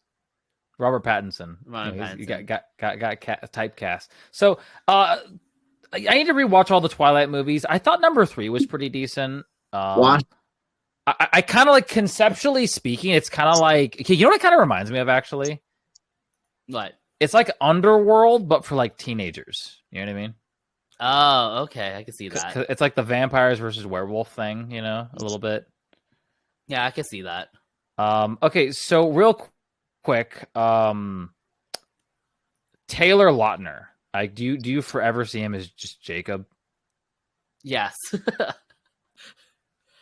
[SPEAKER 1] Robert Pattinson.
[SPEAKER 3] Pattinson.
[SPEAKER 1] You got typecast. So I need to rewatch all the Twilight movies. I thought number 3 was pretty decent.
[SPEAKER 2] What?
[SPEAKER 1] I kind of like, conceptually speaking, it's kind of like, okay, you know what it kind of reminds me of actually?
[SPEAKER 3] What?
[SPEAKER 1] It's like Underworld, but for like teenagers. You know what I mean?
[SPEAKER 3] Oh, okay. I can see that.
[SPEAKER 1] It's like the vampires versus werewolf thing, you know, a little bit.
[SPEAKER 3] Yeah, I can see that.
[SPEAKER 1] Okay, so real quick, Taylor Lautner. Do you forever see him as just Jacob?
[SPEAKER 3] Yes.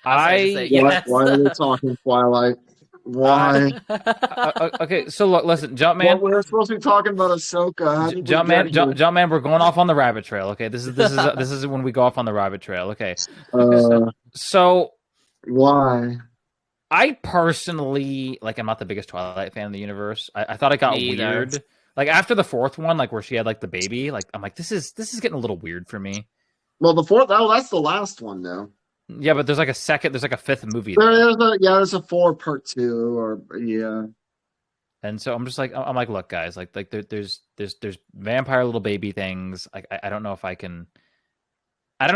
[SPEAKER 2] Why are we talking Twilight? Why?
[SPEAKER 1] Okay, so look, listen, Jumpman.
[SPEAKER 2] Well, we're supposed to be talking about Ahsoka.
[SPEAKER 1] Jumpman, we're going off on the rabbit trail. Okay, this is when we go off on the rabbit trail. Okay, so
[SPEAKER 2] why?
[SPEAKER 1] I personally, like, I'm not the biggest Twilight fan in the universe. I thought it got weird. Like after the 4th one, like where she had like the baby, like I'm like, this is getting a little weird for me.
[SPEAKER 2] Well, the 4th, that's the last one though.
[SPEAKER 1] Yeah, but there's like a 5th movie.
[SPEAKER 2] There's a 4 part 2 or yeah.
[SPEAKER 1] And so I'm just like, look, guys, like there's vampire little baby things. Like I don't know if I can. I don't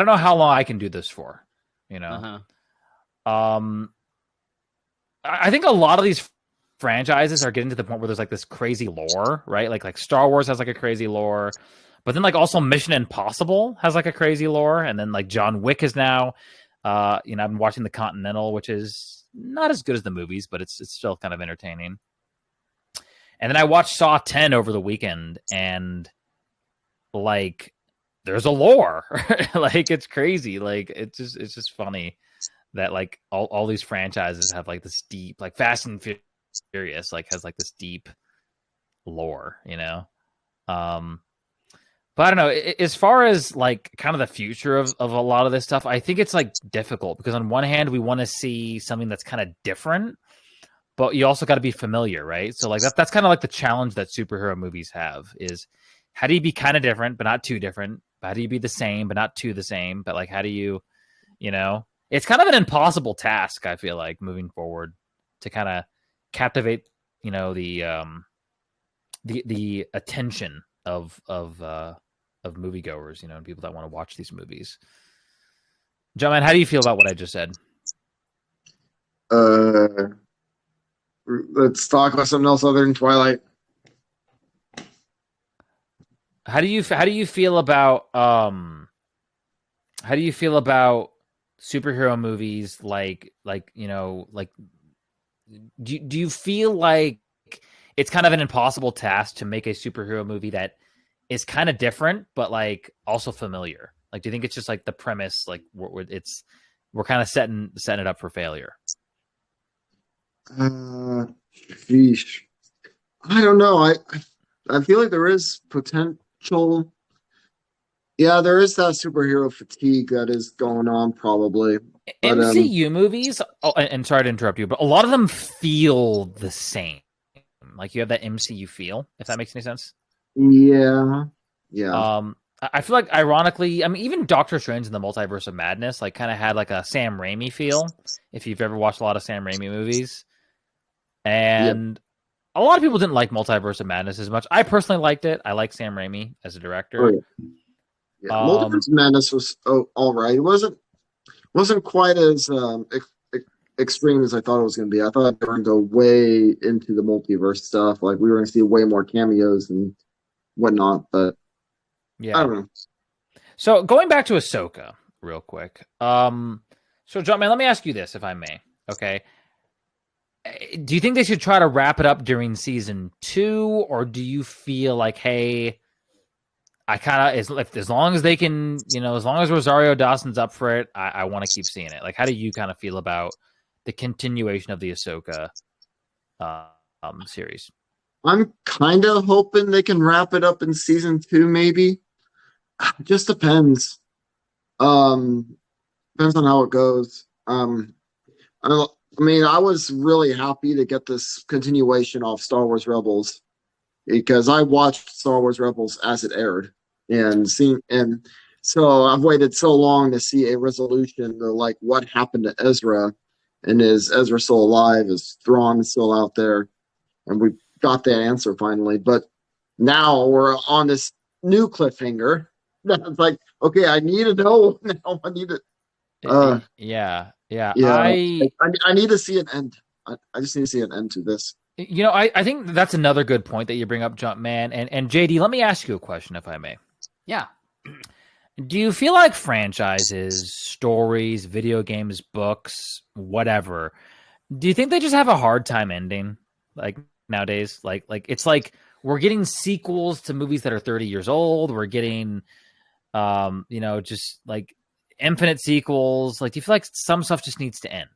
[SPEAKER 1] know how long I can do this for. You know. I think a lot of these franchises are getting to the point where there's like this crazy lore, right? Like Star Wars has like a crazy lore, but then like also Mission Impossible has like a crazy lore, and then like John Wick is now. I've been watching The Continental, which is not as good as the movies, but it's still kind of entertaining. And then I watched Saw 10 over the weekend, and like there's a lore. Like it's crazy. Like it's just funny that like all these franchises have like this deep, like Fast and Furious like has like this deep lore, you know. But I don't know, as far as like kind of the future of a lot of this stuff, I think it's like difficult because on one hand we want to see something that's kind of different, but you also got to be familiar, right? So like that's kind of like the challenge that superhero movies have is how do you be kind of different but not too different? How do you be the same but not too the same? But like how do you, you know, it's kind of an impossible task, I feel like, moving forward to kind of captivate, you know, the attention of moviegoers, you know, and people that want to watch these movies. Jumpman, how do you feel about what I just said?
[SPEAKER 2] Let's talk about something else other than Twilight.
[SPEAKER 1] How do you feel about superhero movies like you know, like do you feel like it's kind of an impossible task to make a superhero movie that is kind of different but like also familiar? Like do you think it's just like the premise, like we're kind of setting it up for failure?
[SPEAKER 2] Sheesh. I don't know. I feel like there is potential. Yeah, there is that superhero fatigue that is going on probably. But,
[SPEAKER 1] MCU movies, and sorry to interrupt you, but a lot of them feel the same. Like you have that MCU feel, if that makes any sense.
[SPEAKER 2] Yeah.
[SPEAKER 1] I feel like ironically, I mean, even Doctor Strange in the Multiverse of Madness, like kind of had like a Sam Raimi feel. If you've ever watched a lot of Sam Raimi movies, and a lot of people didn't like Multiverse of Madness as much. I personally liked it. I like Sam Raimi as a director.
[SPEAKER 2] Yeah, Multiverse of Madness was all right. It wasn't quite as extreme as I thought it was going to be. I thought they were going to go way into the multiverse stuff. Like we were going to see way more cameos and whatnot. But yeah, I don't know.
[SPEAKER 1] So going back to Ahsoka real quick. So Jumpman, let me ask you this, if I may. Okay. Do you think they should try to wrap it up during season 2, or do you feel like, hey, I kind of as long as they can, as long as Rosario Dawson's up for it, I want to keep seeing it. Like, how do you kind of feel about the continuation of the Ahsoka series?
[SPEAKER 2] I'm kind of hoping they can wrap it up in season 2, maybe. It just depends. Depends on how it goes. I mean, I was really happy to get this continuation of Star Wars Rebels because I watched Star Wars Rebels as it aired and so I've waited so long to see a resolution to like what happened to Ezra and is Ezra still alive? Is Thrawn still out there? And we got that answer finally. But now we're on this new cliffhanger. That's like, okay, I need to know now. I need to.
[SPEAKER 1] Yeah.
[SPEAKER 2] Yeah, I need to see an end. I just need to see an end to this.
[SPEAKER 1] I think that's another good point that you bring up, Jumpman. And JD, let me ask you a question, if I may.
[SPEAKER 3] Yeah.
[SPEAKER 1] Do you feel like franchises, stories, video games, books, whatever, do you think they just have a hard time ending? Like nowadays? Like it's like we're getting sequels to movies that are 30 years old. We're getting just like infinite sequels. Like, do you feel like some stuff just needs to end?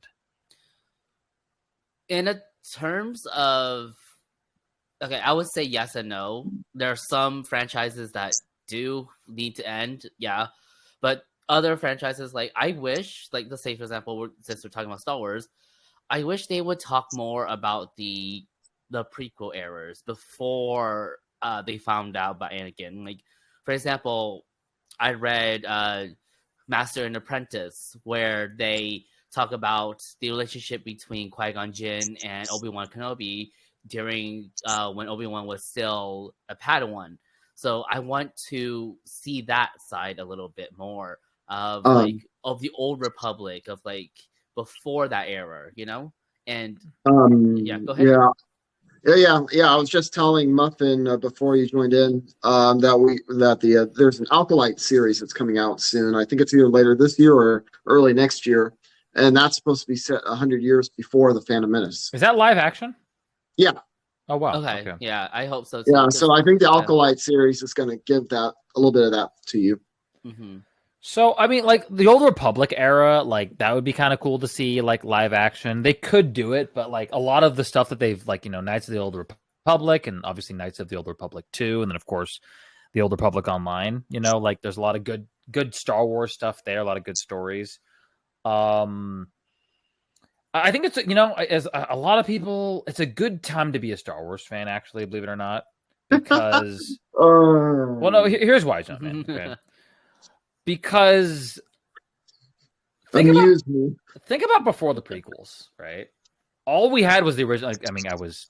[SPEAKER 3] In terms of, okay, I would say yes and no. There are some franchises that do need to end, yeah, but other franchises, like I wish, like let's say for example, since we're talking about Star Wars, I wish they would talk more about the prequel errors before they found out about Anakin. Like, for example, I read Master and Apprentice, where they talk about the relationship between Qui-Gon Jinn and Obi-Wan Kenobi during when Obi-Wan was still a Padawan. So I want to see that side a little bit more of of the old Republic, of like before that era, And yeah, go ahead.
[SPEAKER 2] Yeah. I was just telling Muffin before you joined in that there's an Alkalite series that's coming out soon. I think it's either later this year or early next year, and that's supposed to be set 100 years before the Phantom Menace.
[SPEAKER 1] Is that live action?
[SPEAKER 2] Yeah.
[SPEAKER 1] Oh wow.
[SPEAKER 3] Okay. Yeah, I hope so too.
[SPEAKER 2] Yeah, so I think the Alkalite series is going to give that a little bit of that to you.
[SPEAKER 3] Mm-hmm.
[SPEAKER 1] So, I mean, like the Old Republic era, like that would be kind of cool to see, like live action. They could do it, but like a lot of the stuff that they've, like, Knights of the Old Republic, and obviously Knights of the Old Republic 2, and then of course the Old Republic Online. Like there's a lot of good Star Wars stuff there, a lot of good stories. I think it's as a lot of people, it's a good time to be a Star Wars fan, actually, believe it or not, because well, no, here's why, John. Okay. Because think about before the prequels, right? All we had was the original. I mean, I was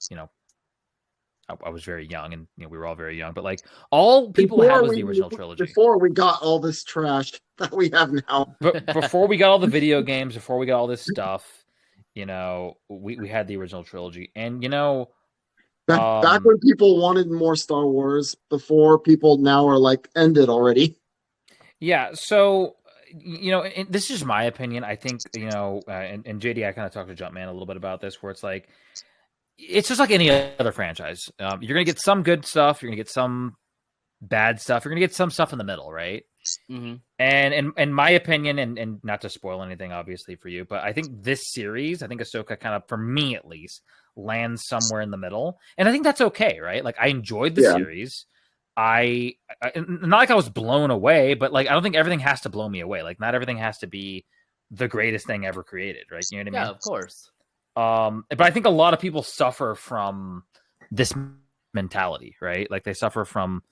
[SPEAKER 1] very young, and we were all very young, but like all people had was the original trilogy.
[SPEAKER 2] Before we got all this trash that we have now,
[SPEAKER 1] but before we got all the video games, before we got all this stuff, we had the original trilogy, and
[SPEAKER 2] back when people wanted more Star Wars, before people now are like ended already.
[SPEAKER 1] Yeah, so this is just my opinion. I think and JD, I kind of talked to Jumpman a little bit about this, where it's like it's just like any other franchise. You're gonna get some good stuff, you're gonna get some bad stuff, you're gonna get some stuff in the middle, right?
[SPEAKER 3] Mm-hmm.
[SPEAKER 1] And in my opinion, and not to spoil anything, obviously for you, but I think this series, I think Ahsoka kind of, for me at least, lands somewhere in the middle, and I think that's okay, right? Like I enjoyed the series. I not like I was blown away, but like I don't think everything has to blow me away. Like not everything has to be the greatest thing ever created, right? You know what I mean?
[SPEAKER 3] Yeah, of course.
[SPEAKER 1] But I think a lot of people suffer from this mentality, right? Like they suffer from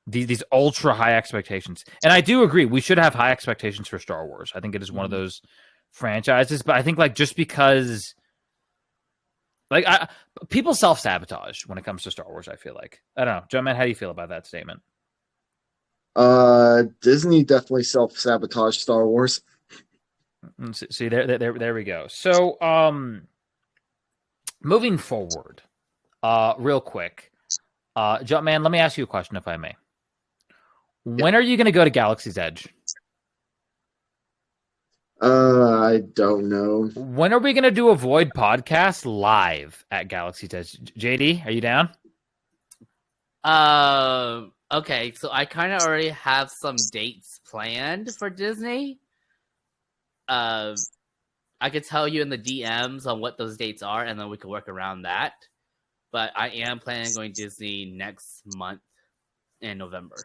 [SPEAKER 1] these ultra high expectations. And I do agree, we should have high expectations for Star Wars. I think it is one of those franchises, but I think like just because like people self-sabotage when it comes to Star Wars, I feel like. I don't know. Jumpman, how do you feel about that statement?
[SPEAKER 2] Disney definitely self-sabotaged Star Wars.
[SPEAKER 1] See, there we go. So, moving forward, real quick, Jumpman, let me ask you a question, if I may. When are you going to go to Galaxy's Edge?
[SPEAKER 2] I don't know.
[SPEAKER 1] When are we going to do a Void podcast live at Galaxy's Edge? JD, are you down?
[SPEAKER 3] Okay, so I kind of already have some dates planned for Disney. I could tell you in the DMs on what those dates are, and then we can work around that. But I am planning on going to Disney next month in November.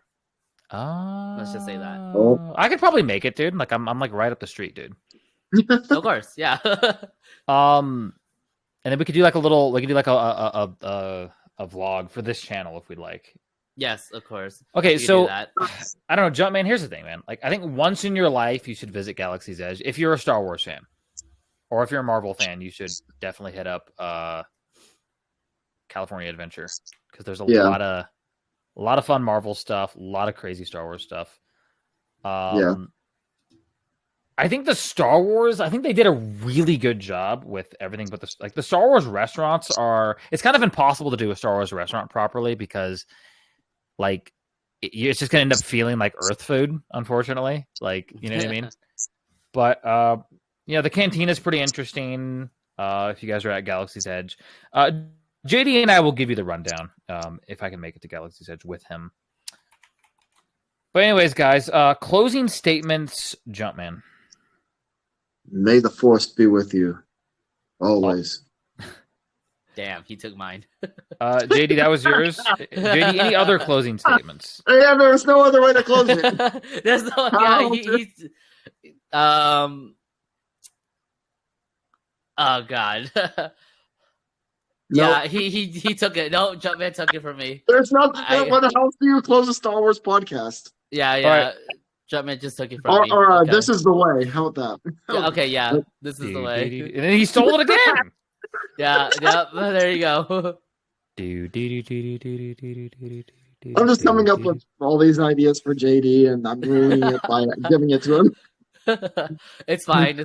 [SPEAKER 3] Let's just say that.
[SPEAKER 1] I could probably make it, dude. Like I'm like right up the street, dude.
[SPEAKER 3] Of course, yeah.
[SPEAKER 1] And then we could do like a vlog for this channel if we'd like.
[SPEAKER 3] Yes, of course.
[SPEAKER 1] Okay,
[SPEAKER 3] We can
[SPEAKER 1] so
[SPEAKER 3] do that.
[SPEAKER 1] I don't know, Jumpman. Here's the thing, man. Like I think once in your life you should visit Galaxy's Edge if you're a Star Wars fan, or if you're a Marvel fan, you should definitely hit up California Adventure because there's a lot of fun Marvel stuff, a lot of crazy Star Wars stuff. I think the Star Wars, I think they did a really good job with everything, but the Star Wars restaurants it's kind of impossible to do a Star Wars restaurant properly because like it's just gonna end up feeling like Earth food, unfortunately. Like, you know what I mean? But the canteen is pretty interesting. If you guys are at Galaxy's Edge, JD and I will give you the rundown if I can make it to Galaxy's Edge with him. But anyways, guys, closing statements, Jumpman.
[SPEAKER 2] May the Force be with you always.
[SPEAKER 3] Damn, he took mine.
[SPEAKER 1] JD, that was yours. JD, any other closing statements?
[SPEAKER 2] Yeah, there's no other way to close it.
[SPEAKER 3] There's no. Oh God. Yeah, he took it. No, Jumpman took it from me.
[SPEAKER 2] There's nothing. What the hell do you close a Star Wars podcast?
[SPEAKER 3] Yeah.
[SPEAKER 1] Right.
[SPEAKER 3] Jumpman just took it from me.
[SPEAKER 2] Or
[SPEAKER 3] Okay.
[SPEAKER 2] This is the way. How about that?
[SPEAKER 3] Yeah, okay, yeah. This is the way.
[SPEAKER 1] And then he stole it again.
[SPEAKER 3] Yeah, there you go.
[SPEAKER 2] I'm just coming up with all these ideas for JD, and I'm ruining it by giving it to him.
[SPEAKER 3] It's fine.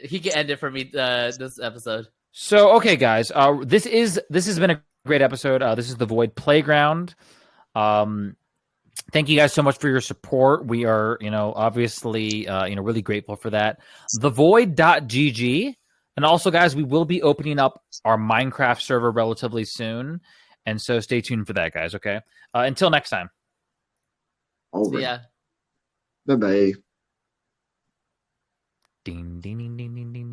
[SPEAKER 3] He can end it for me this episode.
[SPEAKER 1] So, okay, guys, this has been a great episode. This is the Void Playground. Thank you guys so much for your support. We are, obviously, really grateful for that. TheVoid.gg. And also, guys, we will be opening up our Minecraft server relatively soon. And so stay tuned for that, guys, okay? Until next time.
[SPEAKER 2] Over.
[SPEAKER 3] Yeah.
[SPEAKER 2] Bye-bye.
[SPEAKER 1] Ding, ding, ding, ding, ding, ding.